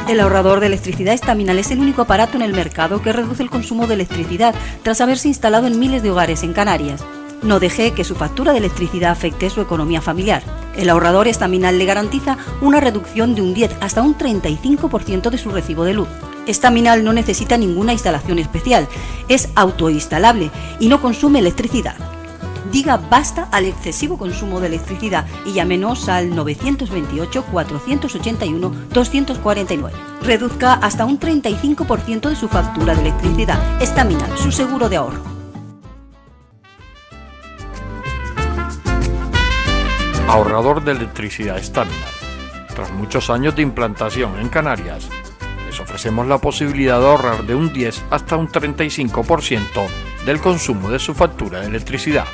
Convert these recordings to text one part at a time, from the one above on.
El ahorrador de electricidad Estaminal es el único aparato en el mercado que reduce el consumo de electricidad tras haberse instalado en miles de hogares en Canarias. No deje que su factura de electricidad afecte su economía familiar. El ahorrador Estaminal le garantiza una reducción de un 10 hasta un 35% de su recibo de luz. Estaminal no necesita ninguna instalación especial, es autoinstalable y no consume electricidad. Diga basta al excesivo consumo de electricidad y llámenos al 928-481-249. Reduzca hasta un 35% de su factura de electricidad. Estaminal, su seguro de ahorro. Ahorrador de electricidad Estaminal. Tras muchos años de implantación en Canarias, les ofrecemos la posibilidad de ahorrar de un 10 hasta un 35% del consumo de su factura de electricidad.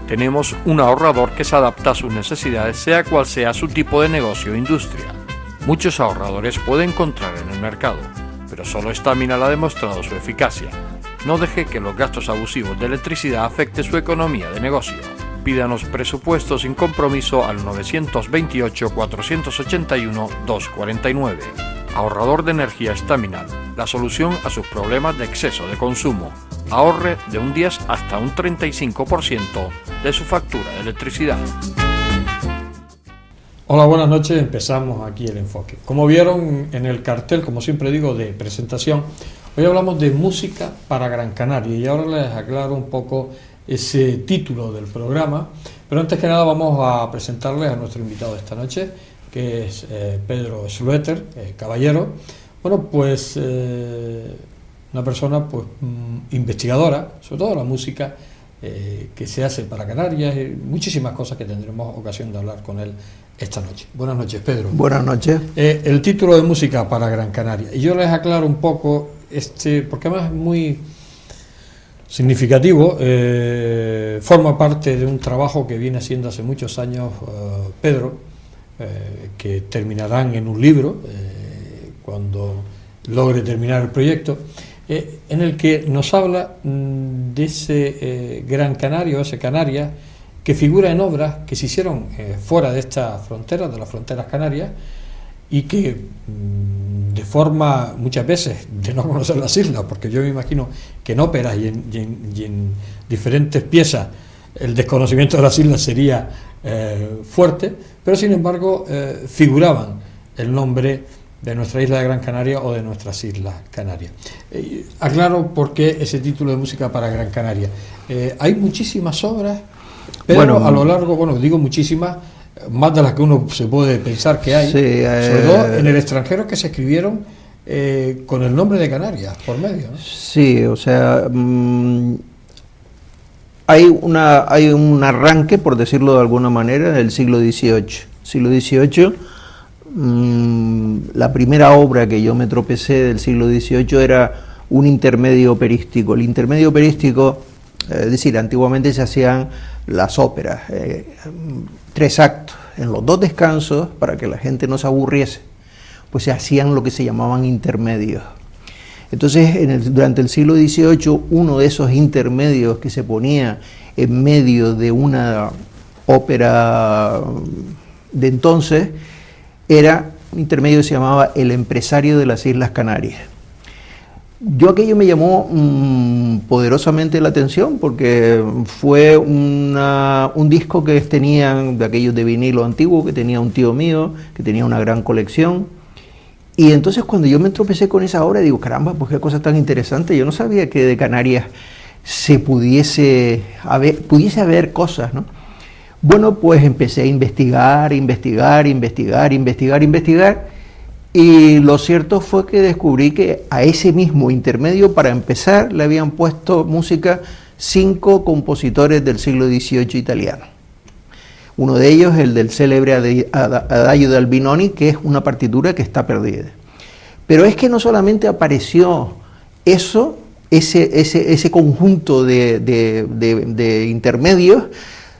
Tenemos un ahorrador que se adapta a sus necesidades, sea cual sea su tipo de negocio o industria. Muchos ahorradores puede encontrar en el mercado, pero solo Estaminal ha demostrado su eficacia. No deje que los gastos abusivos de electricidad afecten su economía de negocio. Pídanos presupuesto sin compromiso al 928-481-249. Ahorrador de energía Estaminal, la solución a sus problemas de exceso de consumo. Ahorre de un 10 hasta un 35% de su factura de electricidad. Hola, buenas noches. Empezamos aquí el enfoque. Como vieron en el cartel, como siempre digo, de presentación, hoy hablamos de música para Gran Canaria y ahora les aclaro un poco ese título del programa, pero antes que nada vamos a presentarles a nuestro invitado de esta noche, que es Pedro Schlueter, caballero. Bueno, pues una persona pues investigadora, sobre todo la música que se hace para Canarias y muchísimas cosas que tendremos ocasión de hablar con él esta noche. Buenas noches, Pedro. Buenas noches. El título de música para Gran Canaria. Y yo les aclaro un poco, porque además es muy significativo, forma parte de un trabajo que viene haciendo hace muchos años Pedro, que terminarán en un libro cuando logre terminar el proyecto, en el que nos habla de ese Gran Canaria, o ese Canarias, que figura en obras que se hicieron fuera de estas fronteras, de las fronteras canarias, y que de forma, muchas veces, de no conocer las islas, porque yo me imagino que en óperas y en diferentes piezas el desconocimiento de las islas sería fuerte, pero sin embargo figuraban el nombre de nuestra isla de Gran Canaria o de nuestras islas Canarias. Aclaro por qué ese título de música para Gran Canaria. Hay muchísimas obras, pero a lo largo, digo muchísimas, más de las que uno se puede pensar que hay, sí, sobre todo en el extranjero, que se escribieron con el nombre de Canarias por medio, ¿no? Sí, o sea, hay un arranque, por decirlo de alguna manera, en el siglo XVIII. La primera obra que yo me tropecé del siglo XVIII era un intermedio operístico. El intermedio operístico, es decir, antiguamente se hacían las óperas, 3 actos, en los 2 descansos, para que la gente no se aburriese, pues se hacían lo que se llamaban intermedios. Entonces, durante el siglo XVIII, uno de esos intermedios que se ponía en medio de una ópera de entonces, era un intermedio que se llamaba El empresario de las Islas Canarias. Yo aquello me llamó poderosamente la atención porque fue un disco que tenían de aquellos de vinilo antiguo, que tenía un tío mío, que tenía una gran colección. Y entonces cuando yo me tropecé con esa obra, digo, caramba, pues qué cosa tan interesante. Yo no sabía que de Canarias pudiese haber cosas, ¿no? Bueno, pues empecé a investigar, y lo cierto fue que descubrí que a ese mismo intermedio, para empezar, le habían puesto música 5 compositores del siglo XVIII italiano. Uno de ellos, el del célebre Adagio de Albinoni, que es una partitura que está perdida. Pero es que no solamente apareció ese conjunto de intermedios,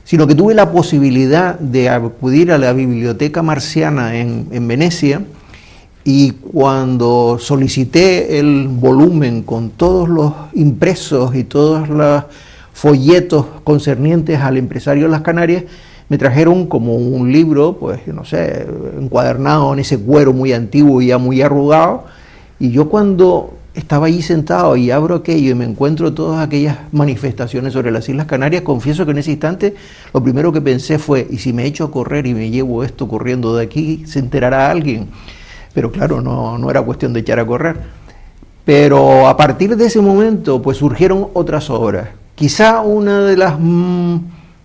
sino que tuve la posibilidad de acudir a la Biblioteca Marciana en Venecia, y cuando solicité el volumen con todos los impresos y todos los folletos concernientes al empresario de las Canarias, me trajeron como un libro, pues no sé, encuadernado en ese cuero muy antiguo y ya muy arrugado, y yo cuando estaba allí sentado y abro aquello y me encuentro todas aquellas manifestaciones sobre las Islas Canarias, confieso que en ese instante lo primero que pensé fue, ¿y si me echo a correr y me llevo esto corriendo de aquí, se enterará alguien? Pero claro, no era cuestión de echar a correr. Pero a partir de ese momento, pues surgieron otras obras. Quizá una de las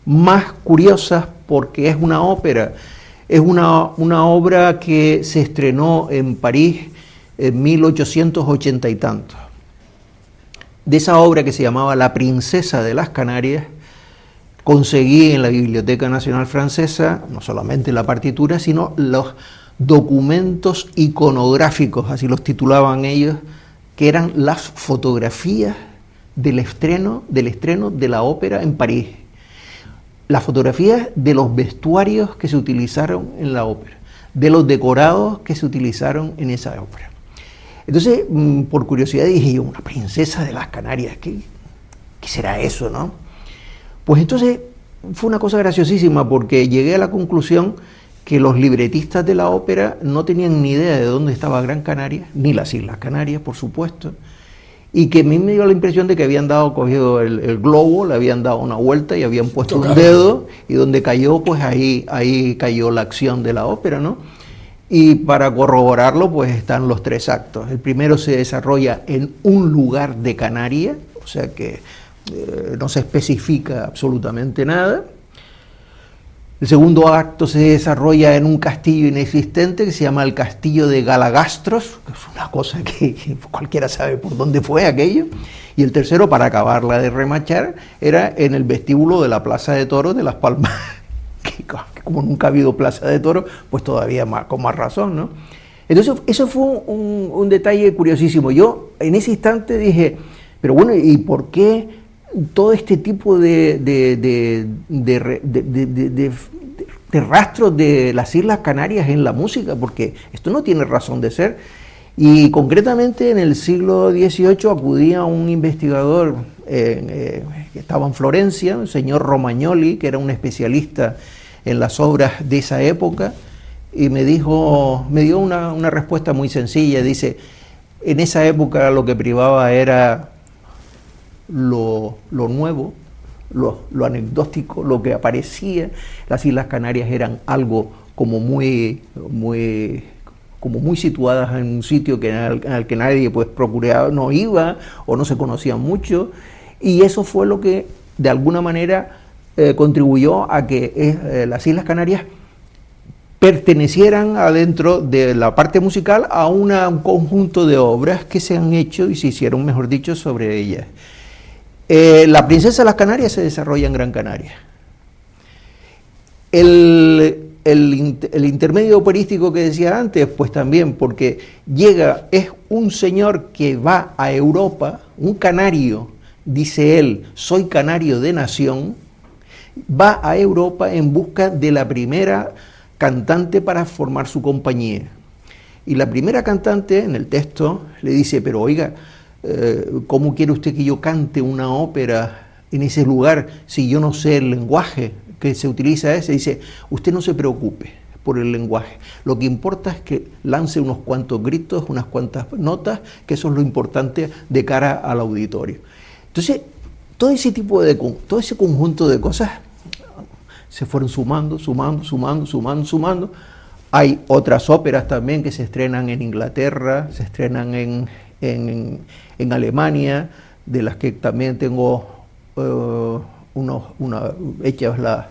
más curiosas, porque es una ópera, es una obra que se estrenó en París en 1880 y tantos. De esa obra, que se llamaba La princesa de las Canarias, conseguí en la Biblioteca Nacional Francesa no solamente la partitura, sino los documentos iconográficos, así los titulaban ellos, que eran las fotografías del estreno de la ópera en París, las fotografías de los vestuarios que se utilizaron en la ópera, de los decorados que se utilizaron en esa ópera. Entonces, por curiosidad dije yo, una princesa de las Canarias, ¿qué será eso, no? Pues entonces fue una cosa graciosísima, porque llegué a la conclusión que los libretistas de la ópera no tenían ni idea de dónde estaba Gran Canaria, ni las Islas Canarias, por supuesto, y que a mí me dio la impresión de que habían cogido el globo, le habían dado una vuelta y habían puesto un dedo, y donde cayó, pues ahí cayó la acción de la ópera, ¿no? Y para corroborarlo, pues están los 3 actos. El primero se desarrolla en un lugar de Canarias, o sea que no se especifica absolutamente nada. El segundo acto se desarrolla en un castillo inexistente que se llama el Castillo de Galagastros, que es una cosa que cualquiera sabe por dónde fue aquello. Y el tercero, para acabarla de remachar, era en el vestíbulo de la Plaza de Toros de Las Palmas, que como nunca ha habido Plaza de Toros, pues todavía con más razón, ¿no? Entonces, eso fue un detalle curiosísimo. Yo en ese instante dije, pero bueno, ¿y por qué todo este tipo de rastros de las Islas Canarias en la música? Porque esto no tiene razón de ser. Y concretamente en el siglo XVIII acudía un investigador que estaba en Florencia, el señor Romagnoli, que era un especialista en las obras de esa época, y me dio una respuesta muy sencilla. Dice, en esa época lo que privaba era lo nuevo, lo anecdótico, lo que aparecía. Las Islas Canarias eran algo como muy situadas en un sitio al que nadie pues procuraba, no iba o no se conocía mucho, y eso fue lo que de alguna manera contribuyó a que las Islas Canarias pertenecieran adentro de la parte musical a un conjunto de obras que se han hecho y se hicieron, mejor dicho, sobre ellas. La princesa de las Canarias se desarrolla en Gran Canaria. El intermedio operístico que decía antes, pues también, porque es un señor que va a Europa, un canario, dice él, soy canario de nación, va a Europa en busca de la primera cantante para formar su compañía. Y la primera cantante, en el texto, le dice, pero oiga, ¿cómo quiere usted que yo cante una ópera en ese lugar si yo no sé el lenguaje? que se utiliza es, se dice, usted no se preocupe por el lenguaje, lo que importa es que lance unos cuantos gritos, unas cuantas notas, que eso es lo importante de cara al auditorio. Entonces, todo ese conjunto de cosas se fueron sumando. Hay otras óperas también que se estrenan en Inglaterra, se estrenan en Alemania, de las que también tengo hechas las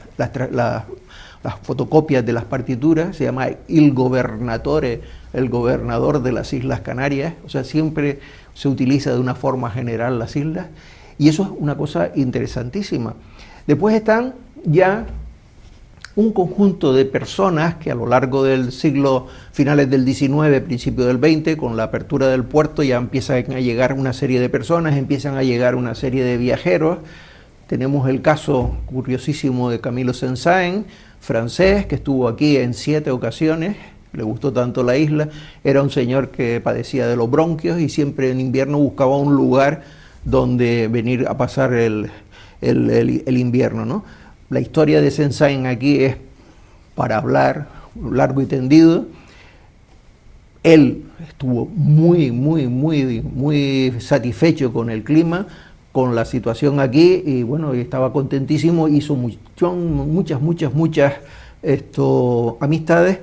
fotocopias de las partituras. Se llama Il Governatore, el gobernador de las Islas Canarias. O sea, siempre se utiliza de una forma general las islas, y eso es una cosa interesantísima. Después están ya un conjunto de personas que a lo largo del siglo, finales del XIX, principio del XX, con la apertura del puerto, ya empiezan a llegar una serie de personas, empiezan a llegar una serie de viajeros. Tenemos el caso curiosísimo de Camilo Saint-Saëns, francés, que estuvo aquí en 7 ocasiones, le gustó tanto la isla, era un señor que padecía de los bronquios y siempre en invierno buscaba un lugar donde venir a pasar el invierno, ¿no? La historia de Saint-Saëns aquí es para hablar largo y tendido. Él estuvo muy satisfecho con el clima, con la situación aquí, y bueno, estaba contentísimo, hizo muchas amistades,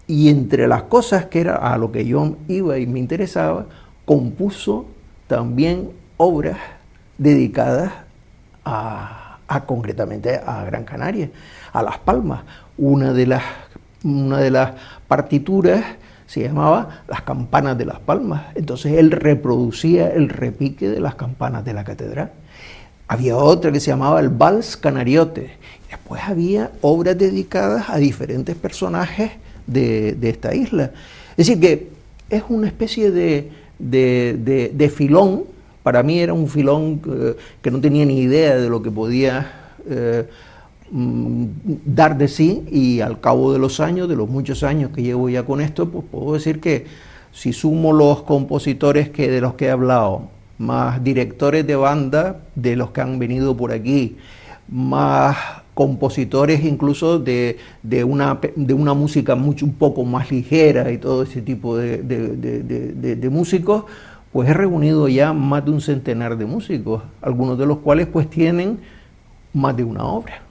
y entre las cosas que era a lo que yo iba y me interesaba, compuso también obras dedicadas concretamente a Gran Canaria, a Las Palmas. Una de las partituras se llamaba Las Campanas de Las Palmas. Entonces él reproducía el repique de las campanas de la catedral. Había otra que se llamaba el Vals Canariote. Después había obras dedicadas a diferentes personajes de esta isla. Es decir, que es una especie de filón. Para mí era un filón que no tenía ni idea de lo que podía dar de sí, y al cabo de los años, de los muchos años que llevo ya con esto, pues puedo decir que si sumo los compositores de los que he hablado, más directores de banda de los que han venido por aquí, más compositores incluso de una música un poco más ligera y todo ese tipo de músicos, pues he reunido ya más de un centenar de músicos, algunos de los cuales pues tienen más de una obra.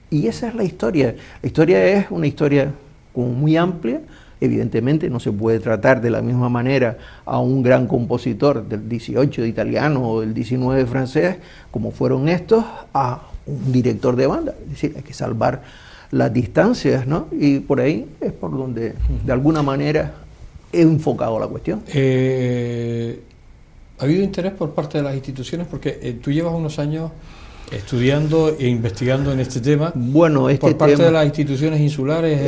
Y esa es la historia. La historia es una historia como muy amplia. Evidentemente no se puede tratar de la misma manera a un gran compositor del 18 italiano o del 19 francés, como fueron estos, a un director de banda. Es decir, hay que salvar las distancias, ¿no? Y por ahí es por donde, de alguna manera, he enfocado la cuestión. ¿Ha habido interés por parte de las instituciones? Porque tú llevas unos años estudiando e investigando en este tema. Bueno, por parte de las instituciones insulares.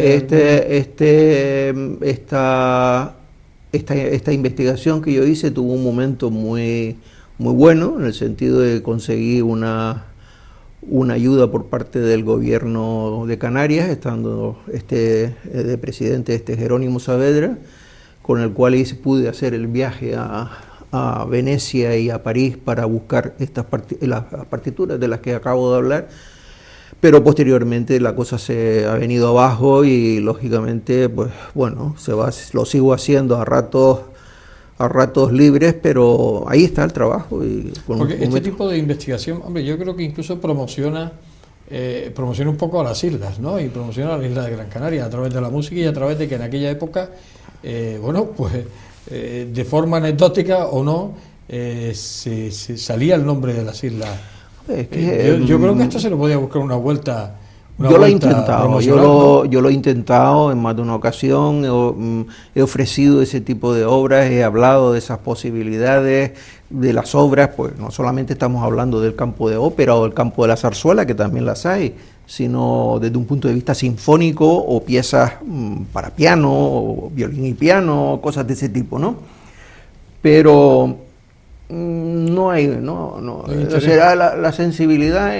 Esta investigación que yo hice tuvo un momento muy bueno, en el sentido de conseguir una ayuda por parte del gobierno de Canarias, estando de presidente Jerónimo Saavedra, con el cual pude hacer el viaje a Venecia y a París para buscar las partituras de las que acabo de hablar, pero posteriormente la cosa se ha venido abajo y lógicamente, pues bueno, lo sigo haciendo a ratos libres, pero ahí está el trabajo. Porque este tipo de investigación, hombre, yo creo que incluso promociona un poco a las islas, ¿no? Y promociona a la isla de Gran Canaria a través de la música y a través de que en aquella época, de forma anecdótica o no, se salía el nombre de las islas. Es que, yo creo que esto se lo podía buscar una vuelta. Yo lo he intentado, yo lo he intentado en más de una ocasión, he ofrecido ese tipo de obras, he hablado de esas posibilidades, de las obras, pues no solamente estamos hablando del campo de ópera o del campo de la zarzuela, que también las hay, sino desde un punto de vista sinfónico o piezas para piano, o violín y piano, cosas de ese tipo, ¿no? Pero no hay, o sea, la sensibilidad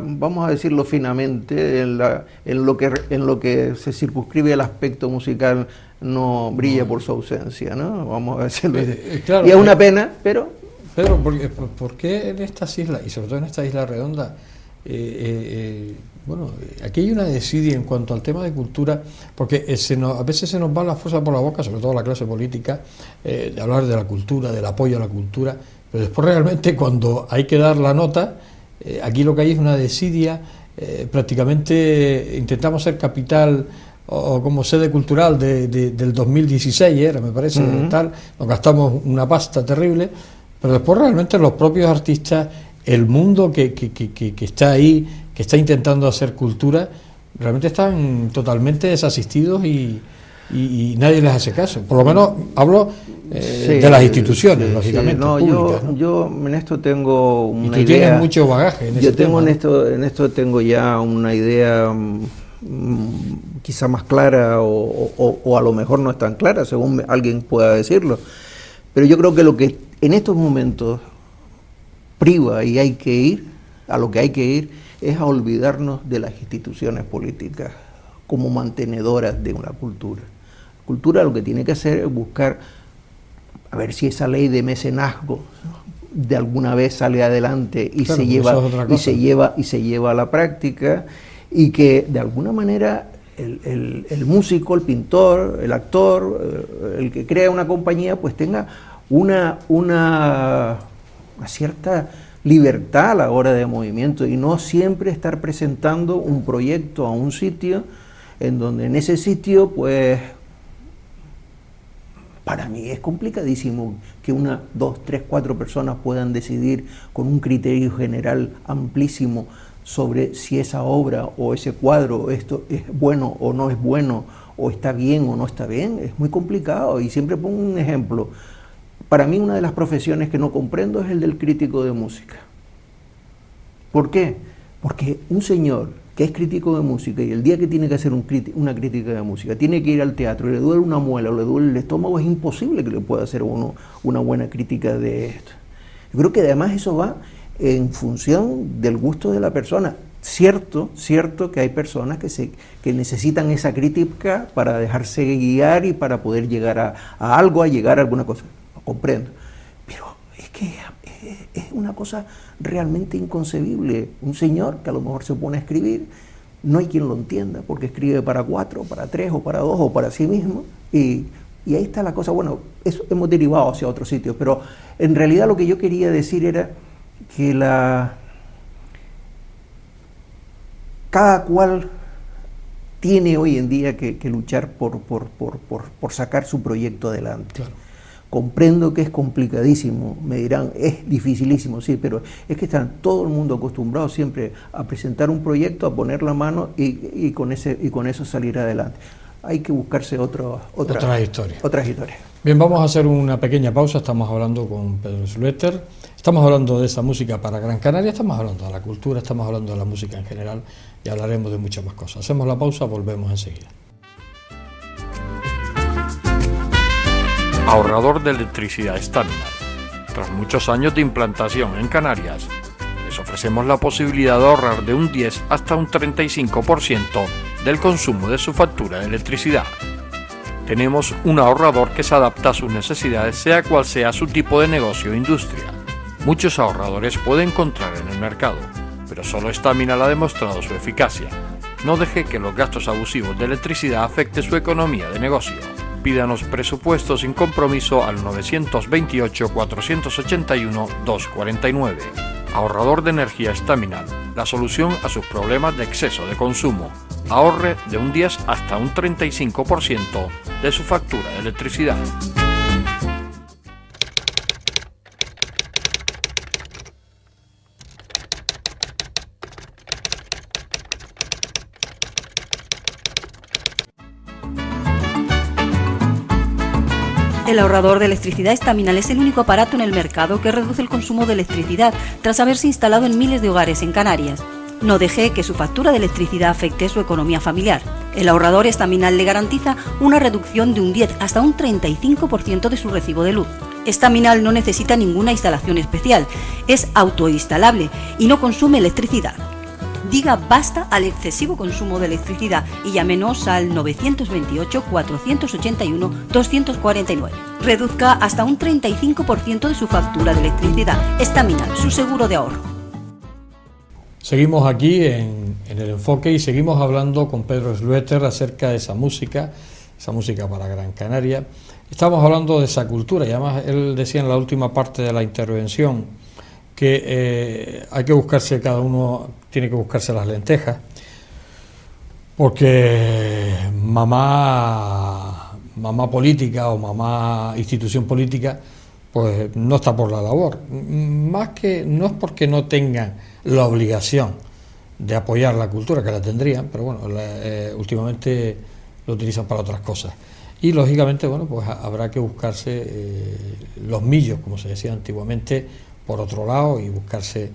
vamos a decirlo finamente, en lo que se circunscribe al aspecto musical no brilla por su ausencia, ¿no? Vamos a decirlo así. Claro, y es una pena, pero... Pedro, ¿por qué en estas islas, y sobre todo en esta isla redonda, bueno, aquí hay una desidia en cuanto al tema de cultura, porque a veces se nos va la fuerza por la boca, sobre todo la clase política, de hablar de la cultura, del apoyo a la cultura, pero después realmente cuando hay que dar la nota, aquí lo que hay es una desidia, prácticamente intentamos ser capital o como sede cultural del 2016, me parece, tal, nos gastamos una pasta terrible, pero después realmente los propios artistas, el mundo que está ahí, que está intentando hacer cultura, realmente están totalmente desasistidos y nadie les hace caso. Por lo menos hablo de las instituciones, lógicamente, públicas, ¿no? Yo en esto tengo una idea. Y tú tienes mucho bagaje en ese tema, en esto tengo ya una idea quizá más clara o a lo mejor no es tan clara, según alguien pueda decirlo. Pero yo creo que lo que en estos momentos priva y hay que ir, a lo que hay que ir, es a olvidarnos de las instituciones políticas como mantenedoras de una cultura. La cultura lo que tiene que hacer es buscar a ver si esa ley de mecenazgo de alguna vez sale adelante y claro, se lleva a la práctica, y que de alguna manera el músico, el pintor, el actor, el que crea una compañía, pues tenga una cierta libertad a la hora de movimiento y no siempre estar presentando un proyecto a un sitio en donde en ese sitio, pues, para mí es complicadísimo que 1, 2, 3, 4 personas puedan decidir con un criterio general amplísimo sobre si esa obra o ese cuadro, esto es bueno o no es bueno, o está bien o no está bien. Es muy complicado, y siempre pongo un ejemplo. Para mí una de las profesiones que no comprendo es el del crítico de música. ¿Por qué? Porque un señor que es crítico de música y el día que tiene que hacer una crítica de música tiene que ir al teatro y le duele una muela o le duele el estómago, es imposible que le pueda hacer uno una buena crítica de esto. Yo creo que además eso va en función del gusto de la persona. Cierto que hay personas que necesitan esa crítica para dejarse guiar y para poder llegar a algo, a llegar a alguna cosa. Comprendo, pero es que es una cosa realmente inconcebible. Un señor que a lo mejor se pone a escribir, no hay quien lo entienda, porque escribe para 4, para 3, o para 2, o para sí mismo, y ahí está la cosa. Bueno, eso hemos derivado hacia otros sitios, pero en realidad lo que yo quería decir era que cada cual tiene hoy en día que luchar por sacar su proyecto adelante. Claro. Comprendo que es complicadísimo, me dirán, es dificilísimo, sí, pero es que está todo el mundo acostumbrado siempre a presentar un proyecto, a poner la mano y con eso salir adelante. Hay que buscarse otras historias. Bien, vamos a hacer una pequeña pausa. Estamos hablando con Pedro Schlueter, estamos hablando de esa música para Gran Canaria, estamos hablando de la cultura, estamos hablando de la música en general y hablaremos de muchas más cosas. Hacemos la pausa, volvemos enseguida. Ahorrador de electricidad Staminar. Tras muchos años de implantación en Canarias, les ofrecemos la posibilidad de ahorrar de un 10 hasta un 35% del consumo de su factura de electricidad. Tenemos un ahorrador que se adapta a sus necesidades, sea cual sea su tipo de negocio o industria. Muchos ahorradores puede encontrar en el mercado, pero solo Staminar ha demostrado su eficacia. No deje que los gastos abusivos de electricidad afecten su economía de negocio. Pídanos presupuesto sin compromiso al 921-481-249. Ahorrador de energía Staminar, la solución a sus problemas de exceso de consumo. Ahorre de un 10 hasta un 35% de su factura de electricidad. El ahorrador de electricidad Staminar es el único aparato en el mercado que reduce el consumo de electricidad tras haberse instalado en miles de hogares en Canarias. No deje que su factura de electricidad afecte su economía familiar. El ahorrador Staminar le garantiza una reducción de un 10 hasta un 35% de su recibo de luz. Staminar no necesita ninguna instalación especial, es autoinstalable y no consume electricidad. Diga basta al excesivo consumo de electricidad y llámenos al 928-481-249. Reduzca hasta un 35% de su factura de electricidad. Staminar, su seguro de ahorro. Seguimos aquí en el enfoque y seguimos hablando con Pedro Schlueter acerca de esa música para Gran Canaria. Estamos hablando de esa cultura y además él decía en la última parte de la intervención que hay que buscarse, cada uno tiene que buscarse las lentejas, porque mamá política o mamá institución política pues no está por la labor, más que no es porque no tengan la obligación de apoyar la cultura, que la tendrían, pero bueno, últimamente lo utilizan para otras cosas. Y lógicamente, bueno, pues habrá que buscarse los millos, como se decía antiguamente, por otro lado, y buscarse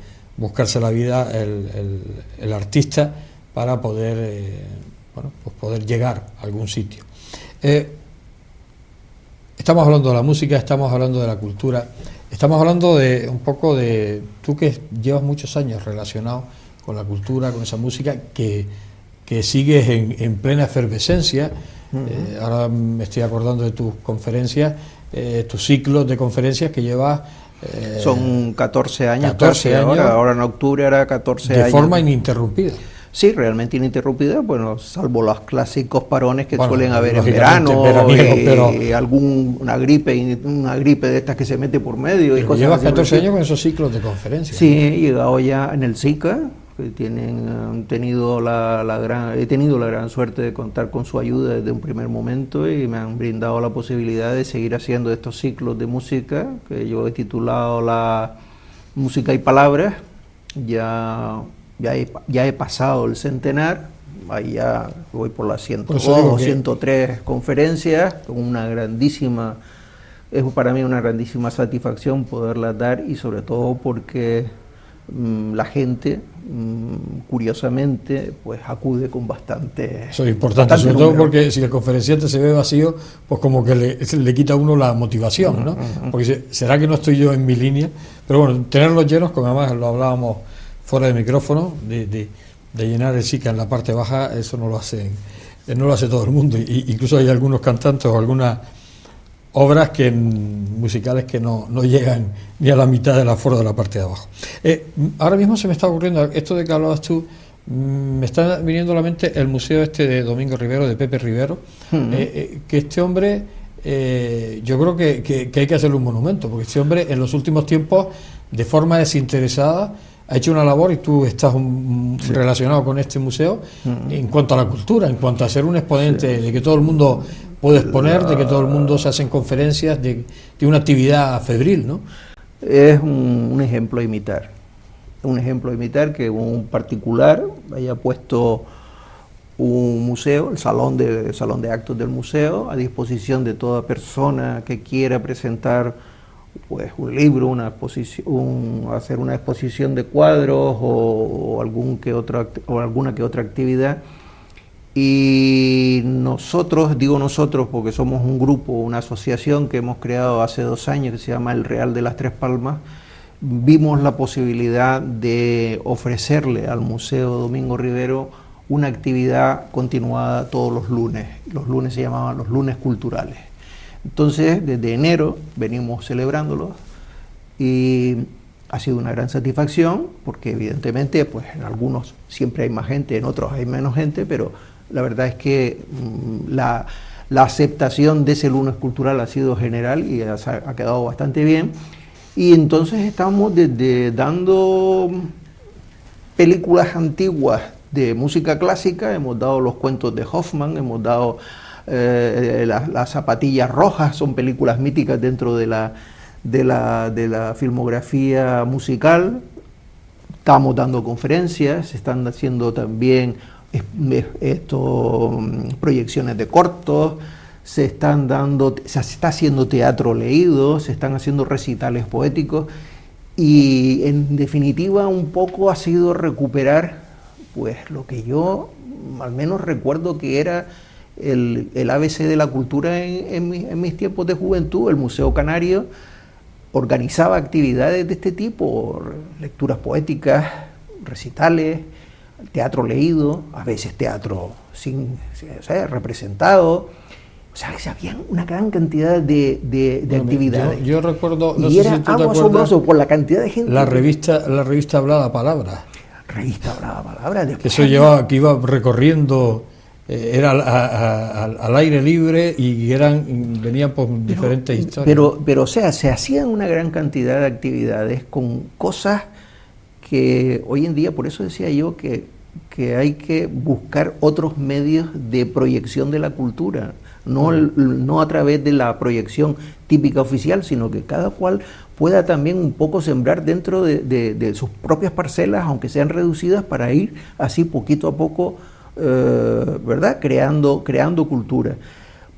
la vida el artista para poder, pues poder llegar a algún sitio. Estamos hablando de la música, estamos hablando de la cultura, estamos hablando de un poco de tú que llevas muchos años relacionado con la cultura, con esa música que sigues en plena efervescencia. Ahora me estoy acordando de tus conferencias, tus ciclos de conferencias que llevas. Son 14 años. 14 años. Ahora en octubre hará 14 años. De forma ininterrumpida. Sí, realmente ininterrumpida, bueno, salvo los clásicos parones que suelen haber en verano, y alguna gripe de estas que se mete por medio. Y cosas llevas así. 14 años con esos ciclos de conferencias. Sí, he llegado ya en el SICA, que he tenido la gran suerte de contar con su ayuda desde un primer momento y me han brindado la posibilidad de seguir haciendo estos ciclos de música que yo he titulado la Música y Palabras. Ya he pasado el centenar, ahí ya voy por las 102 o 103 conferencias, con es para mí una grandísima satisfacción poderlas dar y sobre todo porque la gente, curiosamente, pues acude con bastante. Eso es importante, sobre todo porque si el conferenciante se ve vacío, pues como que le quita a uno la motivación, ¿no? Porque será que no estoy yo en mi línea, pero bueno, tenerlos llenos, como además lo hablábamos fuera de micrófono, de llenar el SICA en la parte baja, eso no lo hace todo el mundo. Incluso hay algunos cantantes o algunas obras musicales que no llegan ni a la mitad del aforo de la parte de abajo. Ahora mismo se me está ocurriendo, esto de que hablabas tú, me está viniendo a la mente el museo de Domingo Rivero, de Pepe Rivero, que este hombre, yo creo que hay que hacerle un monumento, porque este hombre en los últimos tiempos, de forma desinteresada, ha hecho una labor y tú estás relacionado con este museo en cuanto a la cultura, en cuanto a ser un exponente de que todo el mundo puede exponer, de que todo el mundo se hacen conferencias, de una actividad febril, ¿no? Es un ejemplo a imitar. Un ejemplo a imitar que un particular haya puesto un museo, el salón de actos del museo, a disposición de toda persona que quiera presentar pues un libro, hacer una exposición de cuadros o alguna que otra actividad. Y digo nosotros porque somos un grupo, una asociación que hemos creado hace 2 años que se llama El Real de las Tres Palmas, vimos la posibilidad de ofrecerle al Museo Domingo Rivero una actividad continuada todos los lunes. Los lunes se llamaban los lunes culturales. Entonces, desde enero venimos celebrándolo y ha sido una gran satisfacción porque evidentemente pues en algunos siempre hay más gente, en otros hay menos gente, pero la verdad es que la aceptación de ese lunes cultural ha sido general y ha quedado bastante bien. Y entonces estamos dando películas antiguas de música clásica, hemos dado los cuentos de Hoffman, hemos dado las zapatillas rojas, son películas míticas dentro de la filmografía musical. Estamos dando conferencias, se están haciendo también proyecciones de cortos, se está haciendo teatro leído, se están haciendo recitales poéticos y en definitiva un poco ha sido recuperar pues lo que yo al menos recuerdo que era el ABC de la cultura en mis tiempos de juventud. El Museo Canario organizaba actividades de este tipo, lecturas poéticas, recitales, teatro leído, a veces teatro representado. O sea, que había una gran cantidad de actividades. Yo recuerdo, no y sé era si tú te algo acuerdas, asombroso por la cantidad de gente. La revista hablada Palabra. Revista Brava Palabra. Que eso llevaba, que iba recorriendo, era al aire libre y venían por diferentes historias. Pero, o sea, se hacían una gran cantidad de actividades con cosas que hoy en día, por eso decía yo que hay que buscar otros medios de proyección de la cultura, no a través de la proyección típica oficial, sino que cada cual pueda también un poco sembrar dentro de sus propias parcelas, aunque sean reducidas, para ir así poquito a poco, ¿verdad?, creando cultura.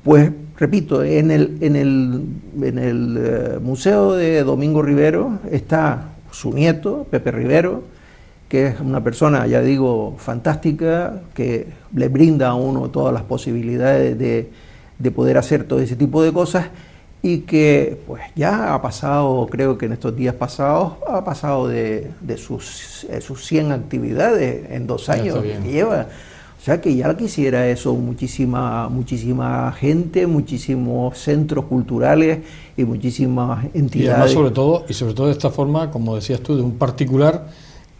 Pues repito, en el Museo de Domingo Rivero está su nieto, Pepe Rivero, que es una persona, ya digo, fantástica, que le brinda a uno todas las posibilidades de poder hacer todo ese tipo de cosas, y que pues ya ha pasado, creo que en estos días pasados, ha pasado de sus 100 actividades en 2 años que lleva. O sea que ya quisiera eso muchísima gente, muchísimos centros culturales y muchísimas entidades. Y además sobre todo de esta forma, como decías tú, de un particular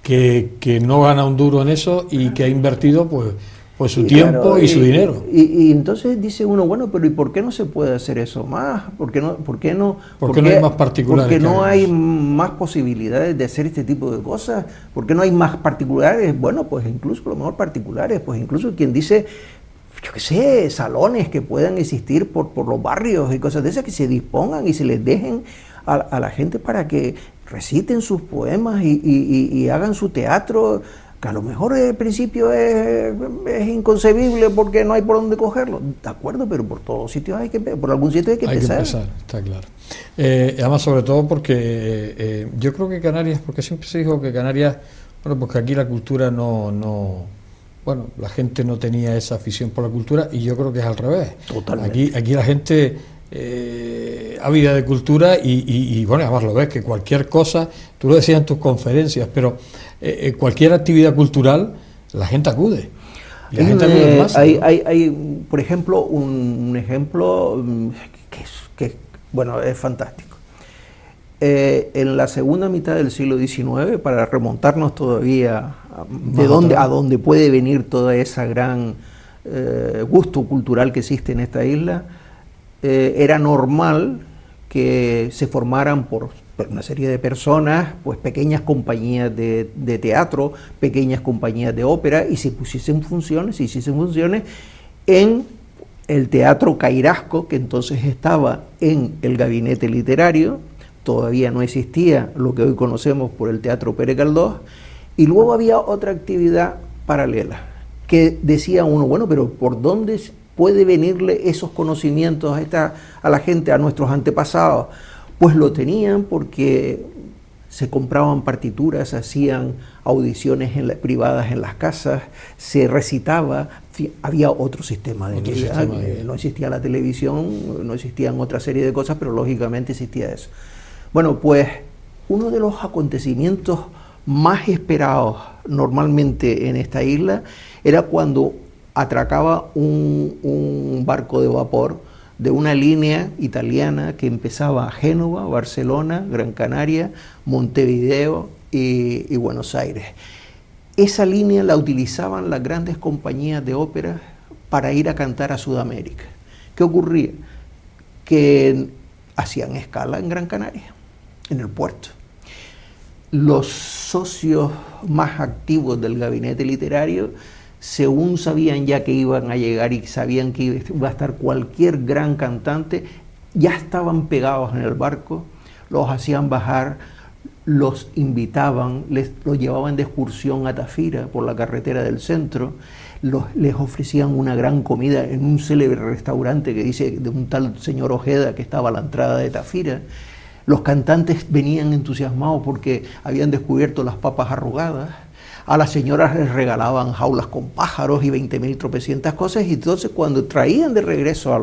que no gana un duro en eso y que ha invertido pues su tiempo y su dinero. Y entonces dice uno, bueno, pero ¿y por qué no se puede hacer eso más? ¿Por qué no hay más particulares? ¿Por qué no hay más posibilidades de hacer este tipo de cosas? ¿Por qué no hay más particulares? Bueno, pues incluso a lo mejor particulares, pues incluso quien dice, yo qué sé, salones que puedan existir por los barrios y cosas de esas, que se dispongan y se les dejen a la gente para que reciten sus poemas y hagan su teatro, que a lo mejor al principio es inconcebible porque no hay por dónde cogerlo, de acuerdo, pero por todos sitios por algún sitio hay que empezar. Está claro. Además, sobre todo porque yo creo que Canarias, porque siempre se dijo que Canarias, bueno, pues que aquí la cultura bueno, la gente no tenía esa afición por la cultura, y yo creo que es al revés. Totalmente. Aquí la gente ávida de cultura y bueno, además lo ves que cualquier cosa, tú lo decías en tus conferencias, pero cualquier actividad cultural, la gente acude. Y la gente acude más. Hay, por ejemplo, un ejemplo que bueno, es fantástico. En la segunda mitad del siglo XIX, para remontarnos todavía a dónde puede venir toda esa gran gusto cultural que existe en esta isla, era normal que se formaran por una serie de personas, pues pequeñas compañías de teatro, pequeñas compañías de ópera, y se hiciesen funciones en el Teatro Cairasco, que entonces estaba en el Gabinete Literario. Todavía no existía lo que hoy conocemos por el Teatro Pérez Galdós, y luego había otra actividad paralela, que decía uno, bueno, pero ¿por dónde puede venirle esos conocimientos a la gente, a nuestros antepasados? Pues lo tenían porque se compraban partituras, hacían audiciones privadas en las casas, se recitaba, había otro sistema de vida, no existía la televisión, no existían otra serie de cosas, pero lógicamente existía eso. Bueno, pues uno de los acontecimientos más esperados normalmente en esta isla era cuando atracaba un barco de vapor de una línea italiana que empezaba a Génova, Barcelona, Gran Canaria, Montevideo y Buenos Aires. Esa línea la utilizaban las grandes compañías de ópera para ir a cantar a Sudamérica. ¿Qué ocurría? Que hacían escala en Gran Canaria, en el puerto. Los socios más activos del gabinete literario, según sabían ya que iban a llegar y sabían que iba a estar cualquier gran cantante, ya estaban pegados en el barco, los hacían bajar, los invitaban, los llevaban de excursión a Tafira por la carretera del centro, les ofrecían una gran comida en un célebre restaurante que dice de un tal señor Ojeda que estaba a la entrada de Tafira. Los cantantes venían entusiasmados porque habían descubierto las papas arrugadas. A las señoras les regalaban jaulas con pájaros y 20.000 tropecientas cosas, y entonces cuando traían de regreso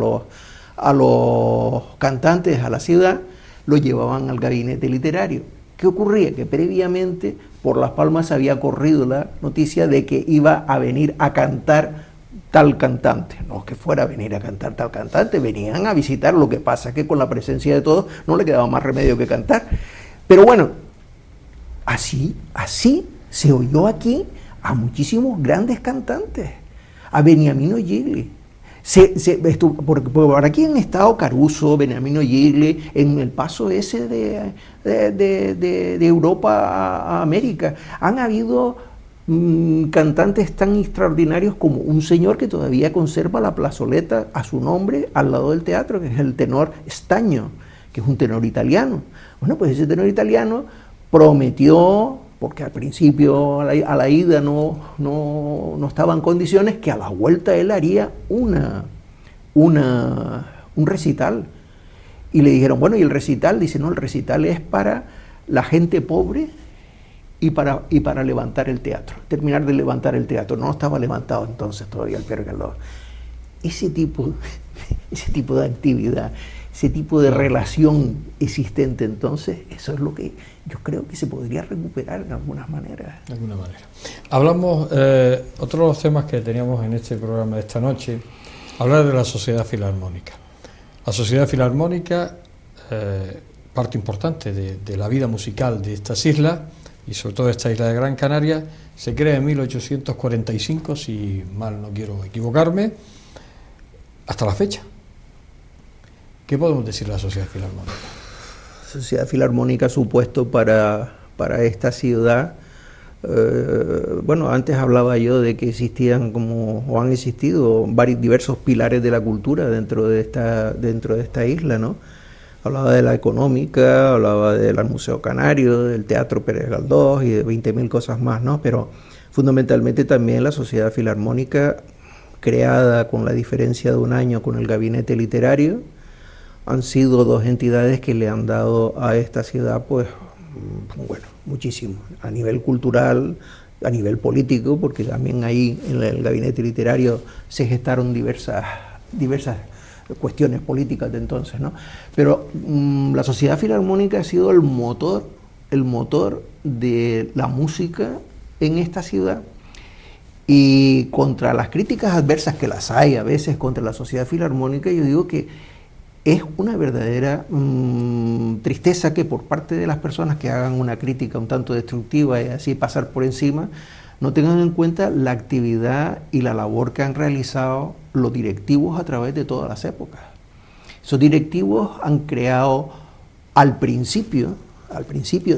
a los cantantes a la ciudad, los llevaban al gabinete literario. ¿Qué ocurría? Que previamente por Las Palmas había corrido la noticia de que iba a venir a cantar tal cantante. No que fuera a venir a cantar tal cantante, venían a visitar. Lo que pasa es que con la presencia de todos no le quedaba más remedio que cantar. Pero bueno, así se oyó aquí a muchísimos grandes cantantes, a Beniamino Gigli. Por aquí han estado Caruso, Beniamino Gigli, en el paso ese de Europa a América. Han habido cantantes tan extraordinarios como un señor que todavía conserva la plazoleta a su nombre al lado del teatro, que es el tenor Stagno, que es un tenor italiano. Bueno, pues ese tenor italiano prometió, porque al principio a la ida no estaba en condiciones, que a la vuelta él haría un recital. Y le dijeron, bueno, ¿y el recital? Dice, no, el recital es para la gente pobre y para levantar el teatro, terminar de levantar el teatro. No estaba levantado entonces todavía el Pierre Galdós. Ese tipo de actividad, ese tipo de relación existente entonces, eso es lo que yo creo que se podría recuperar de alguna manera. De alguna manera. Hablamos, otro de los temas que teníamos en este programa de esta noche, hablar de la Sociedad Filarmónica. La Sociedad Filarmónica, parte importante de la vida musical de estas islas, y sobre todo esta isla de Gran Canaria, se crea en 1845, si mal no quiero equivocarme, hasta la fecha. ¿Qué podemos decir de la Sociedad Filarmónica? La Sociedad Filarmónica ha supuesto para esta ciudad, bueno, antes hablaba yo de que existían o han existido diversos pilares de la cultura dentro de esta isla, ¿no? Hablaba de la económica, hablaba del Museo Canario, del Teatro Pérez Galdós y de 20.000 cosas más, ¿no? Pero fundamentalmente también la Sociedad Filarmónica, creada con la diferencia de un año con el Gabinete Literario, han sido dos entidades que le han dado a esta ciudad, pues, bueno, muchísimo, a nivel cultural, a nivel político, porque también ahí en el Gabinete Literario se gestaron diversas cuestiones políticas de entonces, ¿no? Pero la Sociedad Filarmónica ha sido el motor de la música en esta ciudad, y contra las críticas adversas que las hay a veces contra la Sociedad Filarmónica, yo digo que es una verdadera tristeza que por parte de las personas que hagan una crítica un tanto destructiva y así pasar por encima, no tengan en cuenta la actividad y la labor que han realizado los directivos a través de todas las épocas. Esos directivos han creado al principio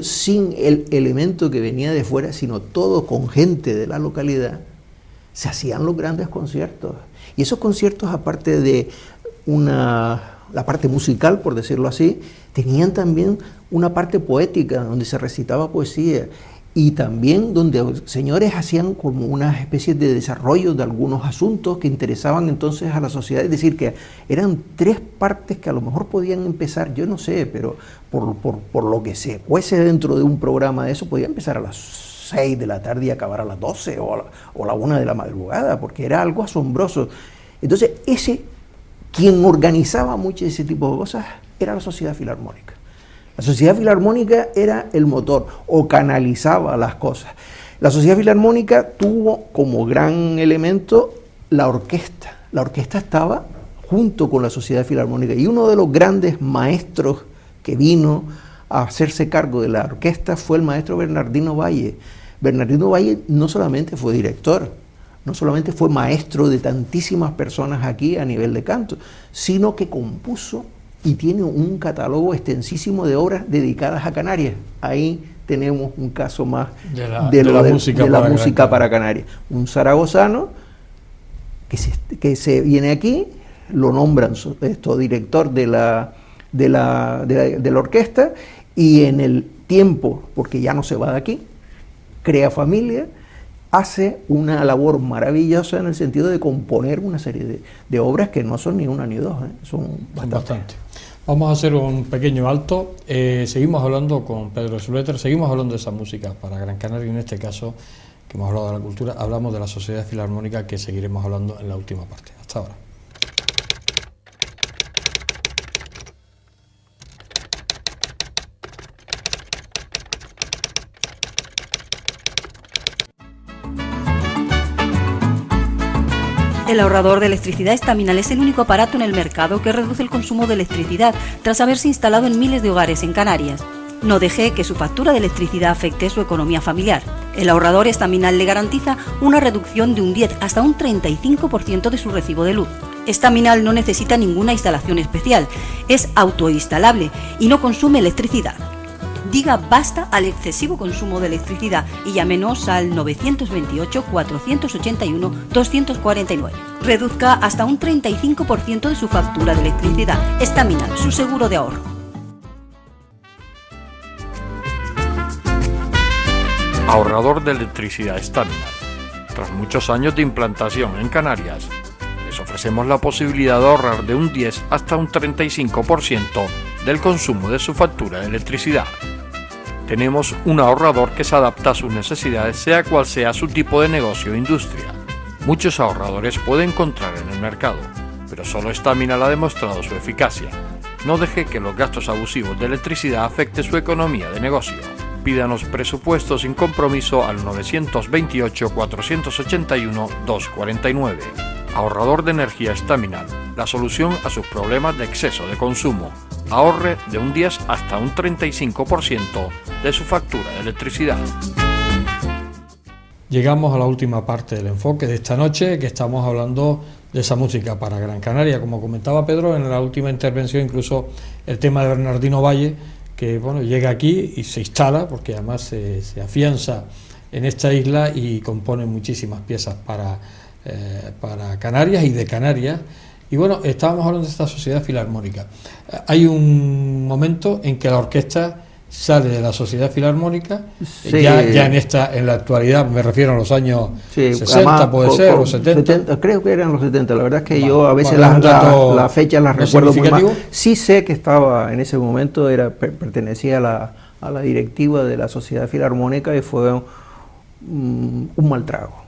sin el elemento que venía de fuera, sino todo con gente de la localidad, se hacían los grandes conciertos. Y esos conciertos, aparte de la parte musical, por decirlo así, tenían también una parte poética, donde se recitaba poesía, y también donde señores hacían como una especie de desarrollo de algunos asuntos que interesaban entonces a la sociedad. Es decir, que eran tres partes que a lo mejor podían empezar, yo no sé, pero por lo que se cuece dentro de un programa de eso, podía empezar a las 6 de la tarde y acabar a las 12 o a la 1 de la madrugada, porque era algo asombroso. Entonces, quien organizaba mucho ese tipo de cosas era la Sociedad Filarmónica. La Sociedad Filarmónica era el motor, o canalizaba las cosas. La Sociedad Filarmónica tuvo como gran elemento la orquesta. La orquesta estaba junto con la Sociedad Filarmónica, y uno de los grandes maestros que vino a hacerse cargo de la orquesta fue el maestro Bernardino Valle. Bernardino Valle no solamente fue director, no solamente fue maestro de tantísimas personas aquí a nivel de canto, sino que compuso y tiene un catálogo extensísimo de obras dedicadas a Canarias. Ahí tenemos un caso más de la música para Canarias. Un zaragozano que se viene aquí, lo nombran director de la orquesta, y en el tiempo, porque ya no se va de aquí, crea familia, hace una labor maravillosa en el sentido de componer una serie de obras que no son ni una ni dos, son bastante. Vamos a hacer un pequeño alto. Seguimos hablando con Pedro Zuleter, seguimos hablando de esa música para Gran Canaria, y en este caso, que hemos hablado de la cultura, hablamos de la Sociedad Filarmónica, que seguiremos hablando en la última parte. Hasta ahora. El ahorrador de electricidad Estaminal es el único aparato en el mercado que reduce el consumo de electricidad tras haberse instalado en miles de hogares en Canarias. No deje que su factura de electricidad afecte su economía familiar. El ahorrador estaminal le garantiza una reducción de un 10 hasta un 35% de su recibo de luz. Estaminal no necesita ninguna instalación especial, es autoinstalable y no consume electricidad. Diga basta al excesivo consumo de electricidad y llámenos al 928-481-249. Reduzca hasta un 35% de su factura de electricidad. Estaminal, su seguro de ahorro. Ahorrador de electricidad Estaminal. Tras muchos años de implantación en Canarias, les ofrecemos la posibilidad de ahorrar de un 10 hasta un 35% del consumo de su factura de electricidad. Tenemos un ahorrador que se adapta a sus necesidades, sea cual sea su tipo de negocio o industria. Muchos ahorradores puede encontrar en el mercado, pero solo Estaminal ha demostrado su eficacia. No deje que los gastos abusivos de electricidad afecten su economía de negocio. Pídanos presupuesto sin compromiso al 928-481-249. Ahorrador de energía Estaminal, la solución a sus problemas de exceso de consumo. Ahorre de un 10 hasta un 35% de su factura de electricidad. Llegamos a la última parte del enfoque de esta noche, que estamos hablando de esa música para Gran Canaria. Como comentaba Pedro en la última intervención, incluso el tema de Bernardino Valle, que bueno, llega aquí y se instala, porque además se afianza en esta isla y compone muchísimas piezas para Canarias y de Canarias. Y bueno, estábamos hablando de esta sociedad filarmónica. Hay un momento en que la orquesta sale de la sociedad filarmónica, sí, ya en la actualidad, me refiero a los años 60, además, puede ser, o 70. Creo que eran los 70, la verdad es que yo a veces las fechas las recuerdo muy mal. Sí sé que estaba en ese momento, pertenecía a la directiva de la sociedad filarmónica y fue un mal trago.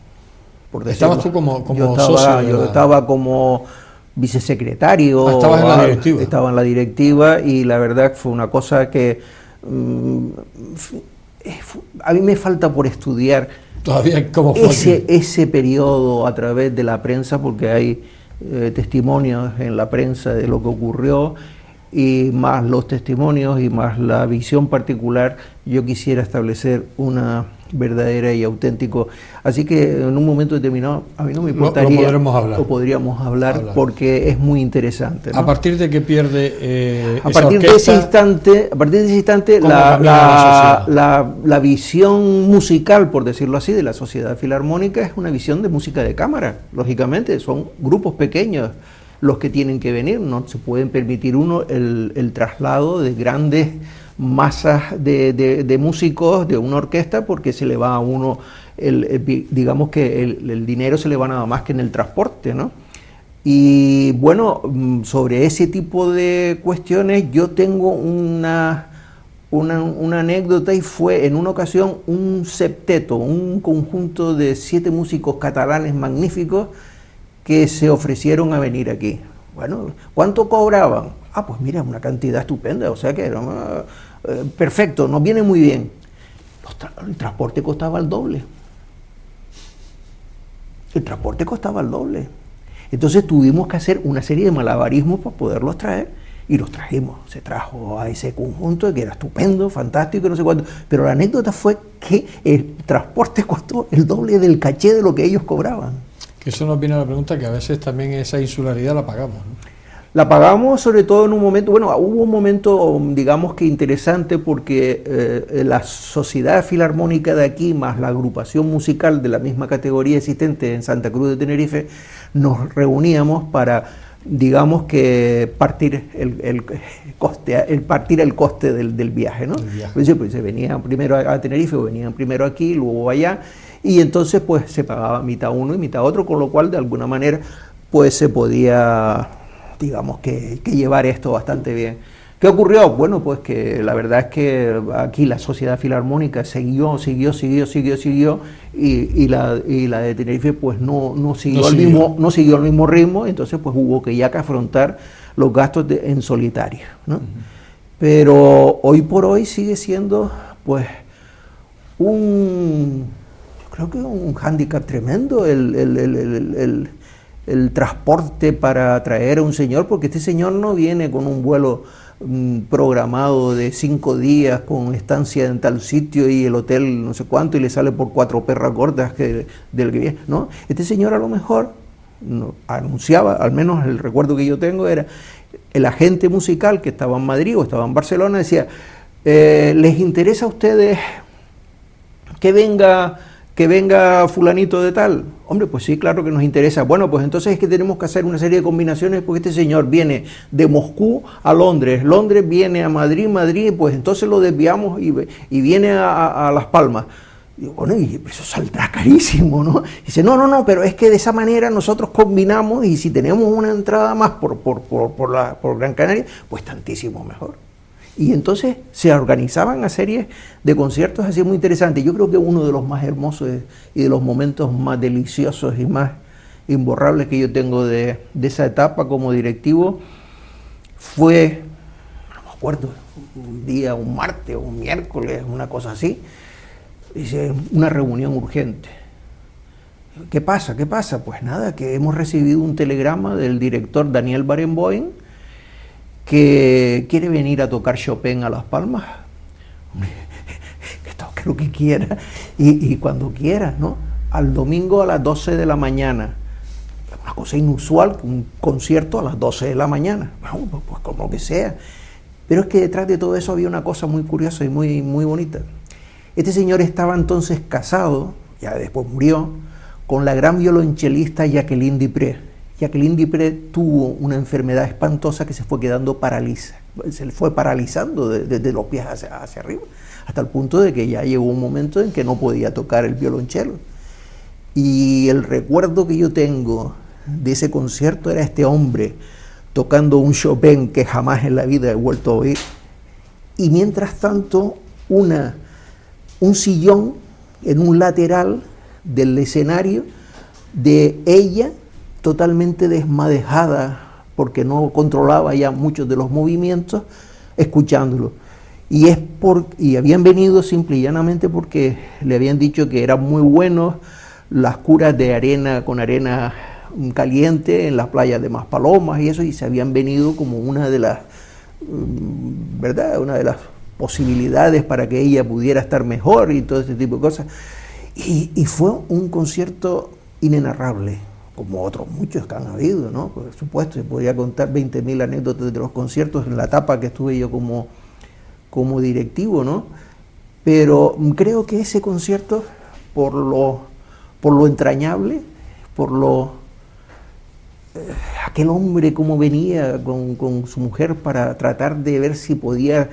¿Estabas tú como socio? Yo estaba como vicesecretario. Estabas en la directiva. Estaba en la directiva y la verdad fue una cosa que a mí me falta por estudiar todavía cómo fue ese periodo a través de la prensa, porque hay testimonios en la prensa de lo que ocurrió, y más los testimonios y más la visión particular, yo quisiera establecer una verdadera y auténtico. Así que en un momento determinado a mí no me importaría, lo podríamos hablar porque es muy interesante, ¿no? A partir de que pierde a partir de ese instante la visión musical, por decirlo así, de la sociedad filarmónica es una visión de música de cámara. Lógicamente son grupos pequeños los que tienen que venir, no se pueden permitir el traslado de grandes masas de músicos de una orquesta, porque se le va a uno, digamos que el dinero se le va nada más que en el transporte, ¿no? Y bueno, sobre ese tipo de cuestiones yo tengo una anécdota, y fue en una ocasión un septeto, un conjunto de 7 músicos catalanes magníficos que se ofrecieron a venir aquí. Bueno, ¿cuánto cobraban? Ah, pues mira, una cantidad estupenda, o sea que era perfecto, nos viene muy bien. El transporte costaba el doble. El transporte costaba el doble. Entonces tuvimos que hacer una serie de malabarismos para poderlos traer, y los trajimos. Se trajo a ese conjunto que era estupendo, fantástico, no sé cuánto. Pero la anécdota fue que el transporte costó el doble del caché de lo que ellos cobraban. Que eso nos viene a la pregunta, que a veces también esa insularidad la pagamos, ¿no? La pagamos sobre todo en un momento, bueno, hubo un momento, digamos que interesante, porque la sociedad filarmónica de aquí, más la agrupación musical de la misma categoría existente en Santa Cruz de Tenerife, nos reuníamos para, digamos que partir el coste del viaje, ¿no? Pues se venían primero a Tenerife, o venían primero aquí, luego allá, y entonces pues se pagaba mitad uno y mitad otro, con lo cual de alguna manera pues se podía, digamos que llevar esto bastante bien. ¿Qué ocurrió? Bueno, pues que la verdad es que aquí la sociedad filarmónica siguió, y la de Tenerife pues no siguió el mismo ritmo, entonces pues hubo que afrontar los gastos en solitario, ¿no? Pero hoy por hoy sigue siendo pues creo que un hándicap tremendo el transporte para traer a un señor, porque este señor no viene con un vuelo programado de 5 días con estancia en tal sitio y el hotel no sé cuánto y le sale por 4 perras gordas del que viene, ¿no? Este señor a lo mejor anunciaba, al menos el recuerdo que yo tengo era, el agente musical que estaba en Madrid o estaba en Barcelona decía, ¿les interesa a ustedes que venga fulanito de tal? Hombre, pues sí, claro que nos interesa. Bueno, pues entonces es que tenemos que hacer una serie de combinaciones porque este señor viene de Moscú a Londres, Londres viene a Madrid, Madrid, pues entonces lo desviamos y viene a Las Palmas. Y bueno, y eso saldrá carísimo, ¿no? Y dice, no, pero es que de esa manera nosotros combinamos y si tenemos una entrada más por Gran Canaria, pues tantísimo mejor. Y entonces se organizaban a series de conciertos así muy interesantes. Yo creo que uno de los más hermosos y de los momentos más deliciosos y más imborrables que yo tengo de esa etapa como directivo fue, no me acuerdo, un día, un martes o un miércoles, una cosa así, dice, una reunión urgente. ¿Qué pasa? Pues nada, que hemos recibido un telegrama del director Daniel Barenboim que quiere venir a tocar Chopin a Las Palmas, que toque lo que quiera y cuando quiera, ¿no? Al domingo a las 12 de la mañana, una cosa inusual, un concierto a las 12 de la mañana, bueno, pues como que sea, pero es que detrás de todo eso había una cosa muy curiosa y muy, muy bonita. Este señor estaba entonces casado, ya después murió, con la gran violonchelista Jacqueline Dupré. Jacqueline Dupré tuvo una enfermedad espantosa que se fue quedando se le fue paralizando desde los pies hacia arriba, hasta el punto de que ya llegó un momento en que no podía tocar el violonchelo. Y el recuerdo que yo tengo de ese concierto era este hombre tocando un Chopin que jamás en la vida he vuelto a oír, y mientras tanto un sillón en un lateral del escenario de ella, totalmente desmadejada porque no controlaba ya muchos de los movimientos, escuchándolo. Y habían venido simple y llanamente porque le habían dicho que eran muy buenos las curas de arena con arena caliente en las playas de Maspalomas y eso, y se habían venido como una de las, ¿verdad?, una de las posibilidades para que ella pudiera estar mejor y todo ese tipo de cosas. Y fue un concierto inenarrable, como otros muchos que han habido, ¿no? Por supuesto, se podría contar 20.000 anécdotas de los conciertos en la etapa que estuve yo como directivo, ¿no? Pero creo que ese concierto, por lo entrañable, aquel hombre como venía con su mujer para tratar de ver si podía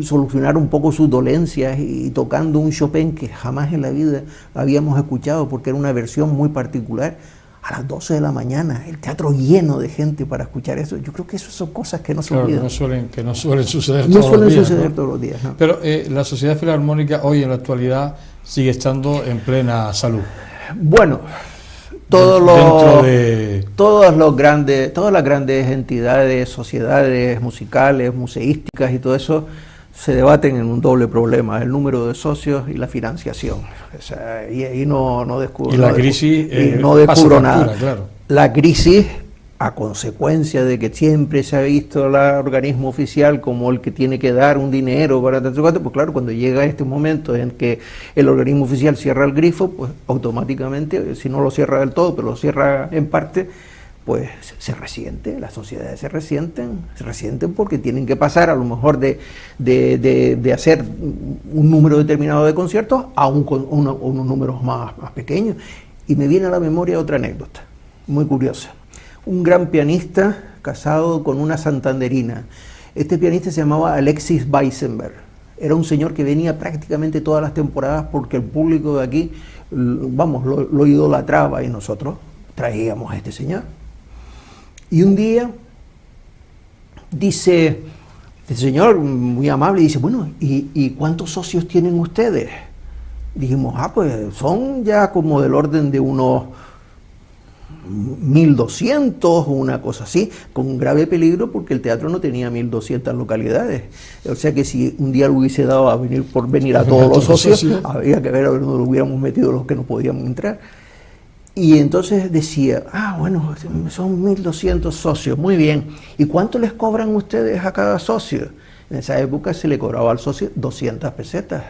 solucionar un poco sus dolencias y tocando un Chopin que jamás en la vida habíamos escuchado porque era una versión muy particular, a las 12 de la mañana, el teatro lleno de gente para escuchar eso. Yo creo que esas son cosas que no se olvidan. Que no suelen suceder todos los días. ¿No? Pero la Sociedad Filarmónica hoy en la actualidad sigue estando en plena salud. Bueno, todas las grandes entidades, sociedades musicales, museísticas y todo eso se debaten en un doble problema: el número de socios y la financiación. O sea, y ahí no descubro. Y la crisis no descubro nada. Factura, claro. La crisis, a consecuencia de que siempre se ha visto el organismo oficial como el que tiene que dar un dinero para tanto, pues claro, cuando llega este momento en que el organismo oficial cierra el grifo, pues automáticamente, si no lo cierra del todo, pero lo cierra en parte, pues se resiente, las sociedades se resienten porque tienen que pasar a lo mejor de hacer un número determinado de conciertos a unos números más pequeños. Y me viene a la memoria otra anécdota muy curiosa. Un gran pianista casado con una santanderina. Este pianista se llamaba Alexis Weissenberg. Era un señor que venía prácticamente todas las temporadas porque el público de aquí, vamos, lo idolatraba y nosotros traíamos a este señor. Y un día dice, el señor muy amable, dice, bueno, ¿y cuántos socios tienen ustedes? Dijimos, pues son ya como del orden de unos 1.200 o una cosa así, con un grave peligro porque el teatro no tenía 1.200 localidades. O sea que si un día lo hubiese dado a venir a todos los socios, habría que ver a dónde lo hubiéramos metido los que no podíamos entrar. Y entonces decía, bueno, son 1.200 socios, muy bien. ¿Y cuánto les cobran ustedes a cada socio? En esa época se le cobraba al socio 200 pesetas.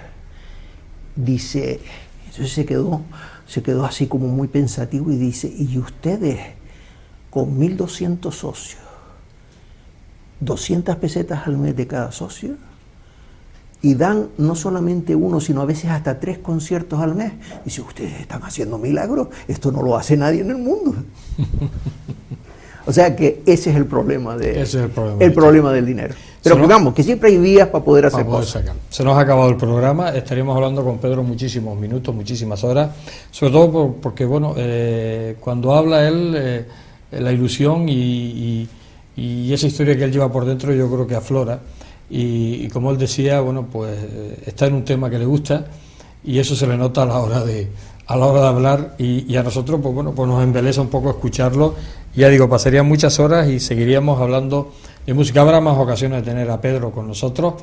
Dice, entonces se quedó así como muy pensativo y dice, ¿y ustedes con 1.200 socios, 200 pesetas al mes de cada socio? Y dan no solamente uno, sino a veces hasta 3 conciertos al mes. Dice, ustedes están haciendo milagros, esto no lo hace nadie en el mundo. O sea que ese es el problema, el problema del dinero. Pero digamos que siempre hay vías para poder hacer cosas. Se nos ha acabado el programa, estaríamos hablando con Pedro muchísimos minutos, muchísimas horas, sobre todo porque, bueno, cuando habla él, la ilusión y esa historia que él lleva por dentro yo creo que aflora. Y como él decía, bueno, pues está en un tema que le gusta y eso se le nota a la hora de hablar y a nosotros, pues bueno, pues nos embelesa un poco escucharlo. Ya digo, pasarían muchas horas y seguiríamos hablando de música. Habrá más ocasiones de tener a Pedro con nosotros,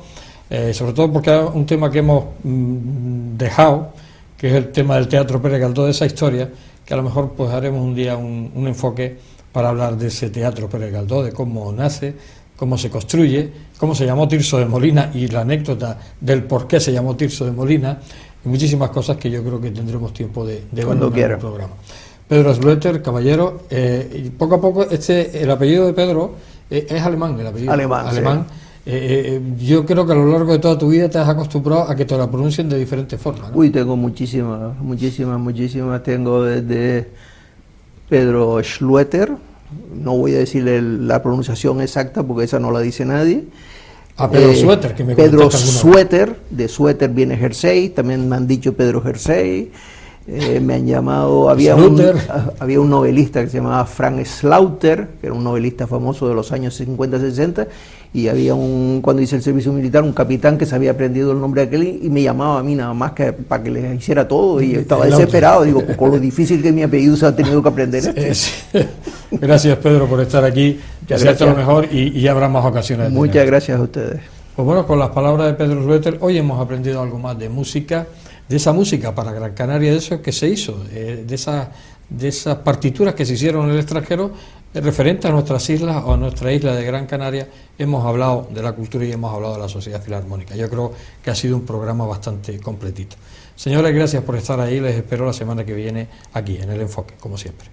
sobre todo porque es un tema que hemos dejado, que es el tema del Teatro Pérez Galdós, de esa historia, que a lo mejor pues haremos un día un enfoque para hablar de ese Teatro Pérez Galdós, de cómo nace, cómo se construye, cómo se llamó Tirso de Molina y la anécdota del por qué se llamó Tirso de Molina y muchísimas cosas que yo creo que tendremos tiempo de cuando en el programa. Pedro Schlueter, caballero, y poco a poco el apellido de Pedro es alemán, el apellido alemán. Sí. Yo creo que a lo largo de toda tu vida te has acostumbrado a que te la pronuncien de diferentes formas, ¿no? Uy, tengo muchísimas. Tengo desde Pedro Schlueter. No voy a decirle la pronunciación exacta porque esa no la dice nadie. Pedro Suéter, que me Pedro Suéter, de suéter viene jersey, también me han dicho Pedro Jersey, me han llamado, había un novelista que se llamaba Frank Slaughter, que era un novelista famoso de los años 50-60, y había cuando hice el servicio militar, un capitán que se había aprendido el nombre de aquel y me llamaba a mí nada más que para que le hiciera todo, y estaba desesperado, digo, pues, con lo difícil que mi apellido se ha tenido que aprender. Gracias, Pedro, por estar aquí, que sea lo mejor y ya habrá más ocasiones. Muchas gracias a ustedes. Pues bueno, con las palabras de Pedro Schlueter, hoy hemos aprendido algo más de música, de esa música para Gran Canaria, de eso que se hizo, de esas partituras que se hicieron en el extranjero, referente a nuestras islas o a nuestra isla de Gran Canaria. Hemos hablado de la cultura y hemos hablado de la sociedad filarmónica. Yo creo que ha sido un programa bastante completito. Señores, gracias por estar ahí, les espero la semana que viene aquí en El Enfoque, como siempre.